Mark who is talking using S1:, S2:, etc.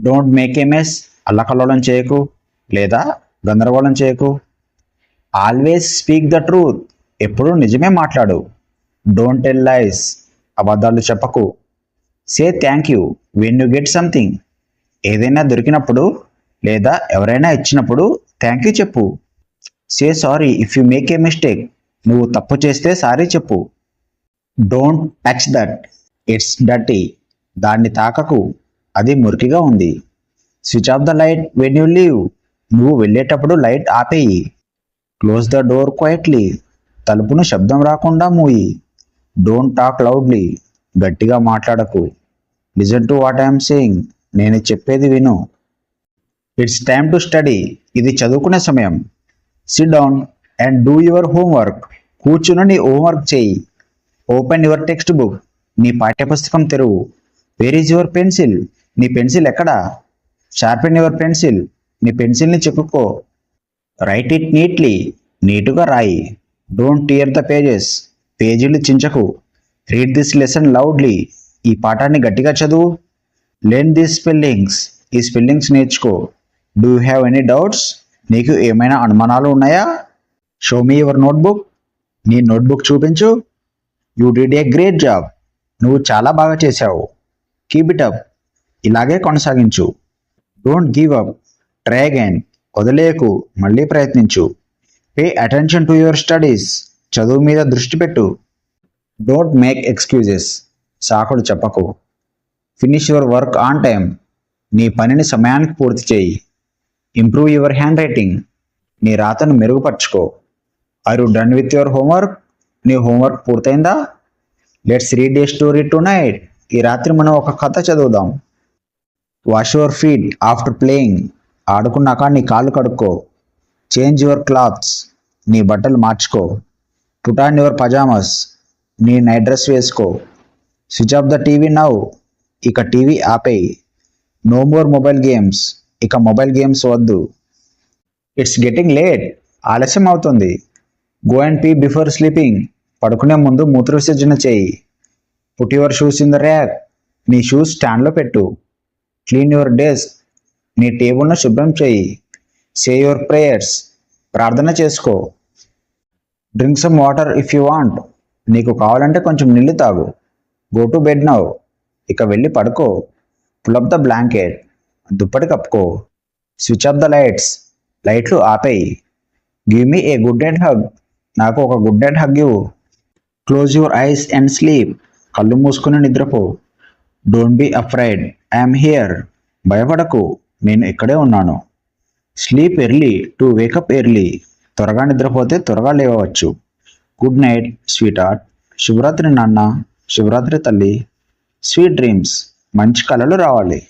S1: Don't make a mess, అల్లకల్లోలం చేయకు లేదా గందరగోళం చేయకు. ఆల్వేస్ స్పీక్ ద ట్రూత్, ఎప్పుడూ నిజమే మాట్లాడు. డోంట్ టెల్ లైస్, అబద్ధాలు చెప్పకు. Say thank you when you get something, ఏదైనా దొరికినప్పుడు లేదా ఎవరైనా ఇచ్చినప్పుడు థ్యాంక్ యూ చెప్పు. Say sorry if you make a mistake, నువ్వు తప్పు చేస్తే సారీ చెప్పు. Don't touch that, it's dirty, దాన్ని తాకకు, అది మురికిగా ఉంది. Switch off the light when you leave, నువ్వు వెళ్ళేటప్పుడు లైట్ ఆపేయి. క్లోజ్ ద డోర్ క్వైట్లీ, తలుపును శబ్దం రాకుండా మూయి. డోంట్ టాక్ లౌడ్లీ, గట్టిగా మాట్లాడకు. Listen to what I'm saying, నేను చెప్పేది విను. ఇట్స్ టైమ్ టు స్టడీ, ఇది చదువుకునే సమయం. SIT down and do your homework, కూర్చుని నీ హోంవర్క్ చేయి. ఓపెన్ యువర్ టెక్స్ట్ బుక్, నీ పాఠ్యపుస్తకం తెరువు. వేర్ ఈజ్ యువర్ పెన్సిల్, నీ పెన్సిల్ ఎక్కడా? షార్పెన్ యువర్ పెన్సిల్, నీ పెన్సిల్ని చెక్కుకో. రైట్ ఇట్ నీట్లీ, నీటుగా రాయి. డోంట్ టియర్ ద పేజెస్, పేజీలు చించకు. రీడ్ దిస్ లెసన్ లౌడ్లీ, ఈ పాఠాన్ని గట్టిగా చదువు. లెర్న్ దిస్ స్పెల్లింగ్స్, ఈ స్పెల్లింగ్స్ నేర్చుకో. Do you have any doubts, నీకు ఏమైనా అనుమానాలు ఉన్నాయా? షో మీ యువర్ నోట్బుక్, నీ నోట్బుక్ చూపించు. You did a great job, నువ్వు చాలా బాగా చేశావు. కీప్ ఇట్ అప్, ఇలాగే కొనసాగించు. Don't give up, try again, వదిలేయకు, మళ్ళీ ప్రయత్నించు. Pay attention to your studies, చదువు మీద దృష్టి పెట్టు. డోంట్ మేక్ ఎక్స్క్యూజెస్, సాకులు చెప్పకు. Finish your work on time, నీ పనిని సమయానికి పూర్తి చేయి. ఇంప్రూవ్ యువర్ హ్యాండ్ రైటింగ్, నీ రాతను మెరుగుపరుచుకో. Are you done with your homework, నీ హోంవర్క్ పూర్తయిందా? Let's read a story tonight, ఈ రాత్రి మనం ఒక కథ చదువుదాం. Wash your feet after playing, ఆడుకున్నాక నీ కాళ్ళు కడుక్కో. చేంజ్ యువర్ క్లాత్స్, నీ బట్టలు మార్చుకో. పుట్ ఆన్ యువర్ పజామాస్, నీ నైట్ డ్రెస్ వేసుకో. Switch off the TV now, ఇక టీవీ ఆపేయి. నో మోర్ మొబైల్ గేమ్స్, ఇక మొబైల్ గేమ్స్ వద్దు. ఇట్స్ గెటింగ్ లేట్, ఆలస్యం అవుతుంది. Go and pee before sleeping, పడుకునే ముందు మూత్ర విసర్జన చేయి. Put your shoes in the rack, నీ షూస్ స్టాండ్లో పెట్టు. క్లీన్ యువర్ డెస్క్, నీ టేబుల్ను శుభ్రం చేయి. సే యువర్ ప్రేయర్స్, ప్రార్థన చేసుకో. Drink some water if you want, నీకు కావాలంటే కొంచెం నీళ్ళు తాగు. గో టు బెడ్ నౌ, ఇక వెళ్ళి పడుకో. పుల్ అప్ ద బ్లాంకెట్, దుప్పటి కప్పుకో. స్విచ్ ఆఫ్ ద లైట్స్, లైట్లు ఆపేయి. Give me a good night hug, నాకు ఒక గుడ్ నైట్ హగ్ ఇవ్వు. Close your eyes and sleep, కళ్ళు మూసుకుని నిద్రపో. Don't be afraid, I'm here, భయపడకు, నేను ఇక్కడే ఉన్నాను. Sleep early to wake up early, త్వరగా నిద్రపోతే త్వరగా లేవవచ్చు. గుడ్ నైట్ స్వీట్ హార్ట్, శుభరాత్రి నాన్న, శుభరాత్రి తల్లి. స్వీట్ డ్రీమ్స్, మంచి కలలు రావాలి.